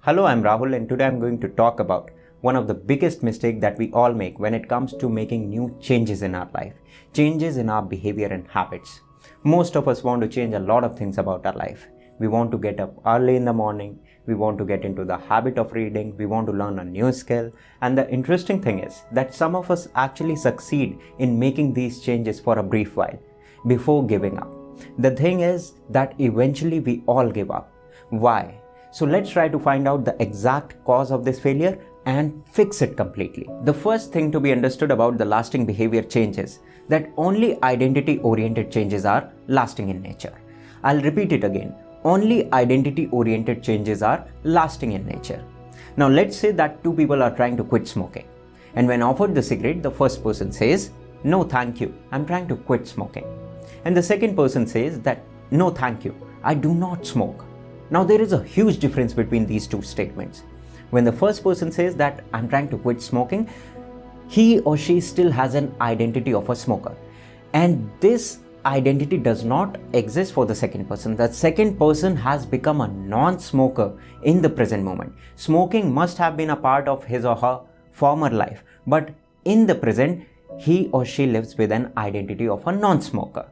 Hello, I'm Rahul, and today I'm going to talk about one of the biggest mistakes that we all make when it comes to making new changes in our life, changes in our behavior and habits. Most of us want to change a lot of things about our life. We want to get up early in the morning, we want to get into the habit of reading, we want to learn a new skill, and the interesting thing is that some of us actually succeed in making these changes for a brief while before giving up. The thing is that eventually we all give up. Why? So let's try to find out the exact cause of this failure and fix it completely. The first thing to be understood about the lasting behavior changes that only identity-oriented changes are lasting in nature. I'll repeat it again. Only identity-oriented changes are lasting in nature. Now let's say that two people are trying to quit smoking. And when offered the cigarette, the first person says, "No, thank you. I'm trying to quit smoking." And the second person says that, "No, thank you. I do not smoke." Now there is a huge difference between these two statements. When the first person says that I'm trying to quit smoking, he or she still has an identity of a smoker. And this identity does not exist for the second person. The second person has become a non-smoker in the present moment. Smoking must have been a part of his or her former life, but in the present, he or she lives with an identity of a non-smoker.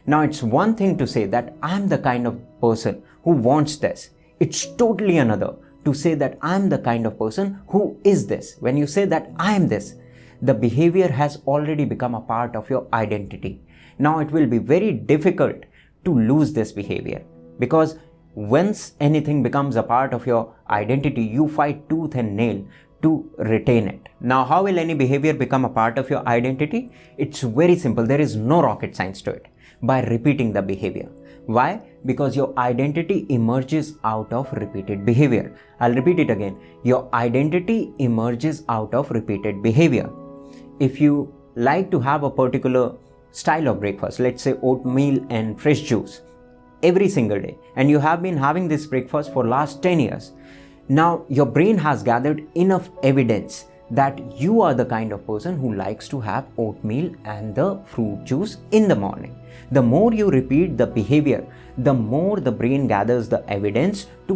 Now it's one thing to say that I'm the kind of person who wants this. It's totally another to say that I'm the kind of person who is this. When you say that I am this, the behavior has already become a part of your identity. Now it will be very difficult to lose this behavior because once anything becomes a part of your identity, you fight tooth and nail to retain it. Now, how will any behavior become a part of your identity? It's very simple. There is no rocket science to it. By repeating the behavior. Why? Because your identity emerges out of repeated behavior. I'll repeat it again. Your identity emerges out of repeated behavior. If you like to have a particular style of breakfast, let's say oatmeal and fresh juice, every single day, and you have been having this breakfast for last 10 years, now your brain has gathered enough evidence that you are the kind of person who likes to have oatmeal and the fruit juice in the morning. The more you repeat the behavior, the more the brain gathers the evidence to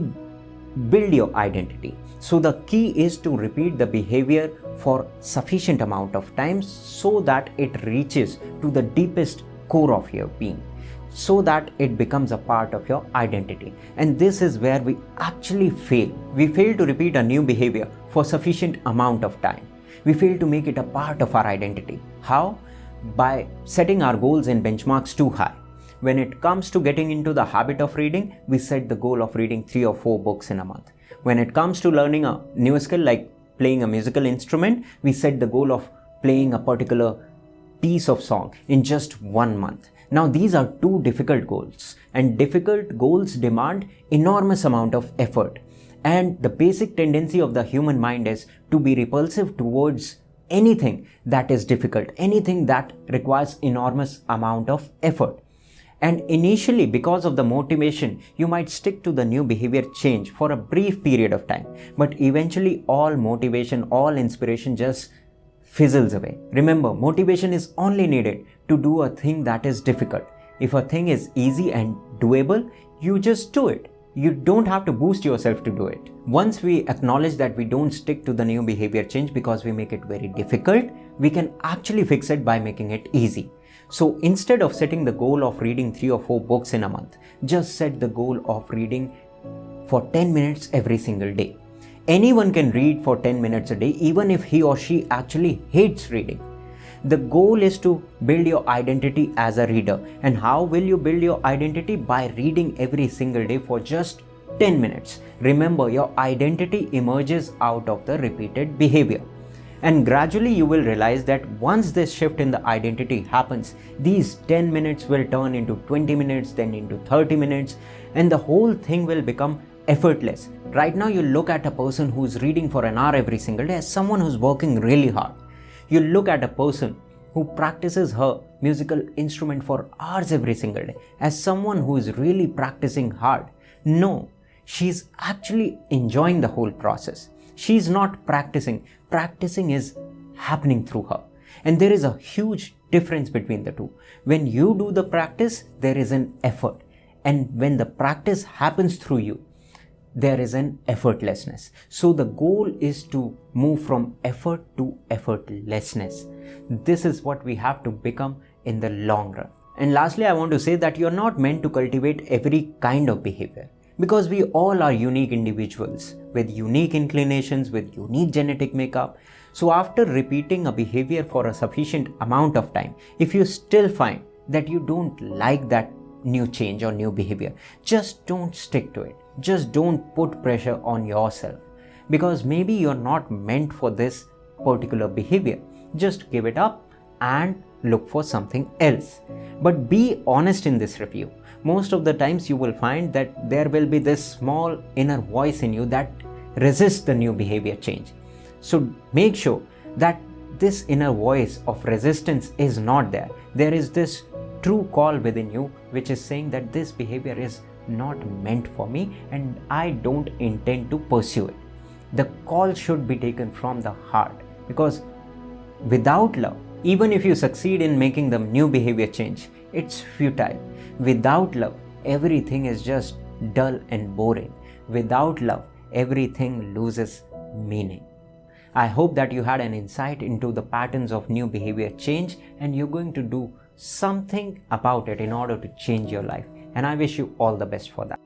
build your identity. So the key is to repeat the behavior for sufficient amount of time so that it reaches to the deepest core of your being, so that it becomes a part of your identity. And this is where we actually fail. We fail to repeat a new behavior for sufficient amount of time. We fail to make it a part of our identity. How? By setting our goals and benchmarks too high. When it comes to getting into the habit of reading, we set the goal of reading 3 or 4 books in a month. When it comes to learning a new skill like playing a musical instrument, we set the goal of playing a particular piece of song in just 1 month. Now these are two difficult goals, and difficult goals demand enormous amount of effort. And the basic tendency of the human mind is to be repulsive towards anything that is difficult, anything that requires enormous amount of effort. And initially, because of the motivation, you might stick to the new behavior change for a brief period of time. But eventually all motivation, all inspiration just fizzles away. Remember, motivation is only needed to do a thing that is difficult. If a thing is easy and doable, you just do it. You don't have to boost yourself to do it. Once we acknowledge that we don't stick to the new behavior change because we make it very difficult, we can actually fix it by making it easy. So instead of setting the goal of reading 3 or 4 books in a month, just set the goal of reading for 10 minutes every single day. Anyone can read for 10 minutes a day, even if he or she actually hates reading. The goal is to build your identity as a reader. And how will you build your identity? By reading every single day for just 10 minutes. Remember, your identity emerges out of the repeated behavior. And gradually you will realize that once this shift in the identity happens, these 10 minutes will turn into 20 minutes, then into 30 minutes, and the whole thing will become effortless. Right now you look at a person who's reading for an hour every single day as someone who's working really hard. You look at a person who practices her musical instrument for hours every single day as someone who is really practicing hard. No, she's actually enjoying the whole process. She's not practicing. Practicing is happening through her. And there is a huge difference between the two. When you do the practice, there is an effort. And when the practice happens through you, there is an effortlessness. So the goal is to move from effort to effortlessness. This is what we have to become in the long run. And lastly, I want to say that you're not meant to cultivate every kind of behavior, because we all are unique individuals with unique inclinations, with unique genetic makeup. So after repeating a behavior for a sufficient amount of time, if you still find that you don't like that new change or new behavior, just don't stick to it. Just don't put pressure on yourself, because maybe you're not meant for this particular behavior. Just give it up and look for something else. But be honest in this review. Most of the times you will find that there will be this small inner voice in you that resists the new behavior change. So make sure that this inner voice of resistance is not there. There is this true call within you which is saying that this behavior is not meant for me and I don't intend to pursue it. The call should be taken from the heart, because without love, even if you succeed in making the new behavior change, it's futile. Without love, everything is just dull and boring. Without love, everything loses meaning. I hope that you had an insight into the patterns of new behavior change and you're going to do something about it in order to change your life. And I wish you all the best for that.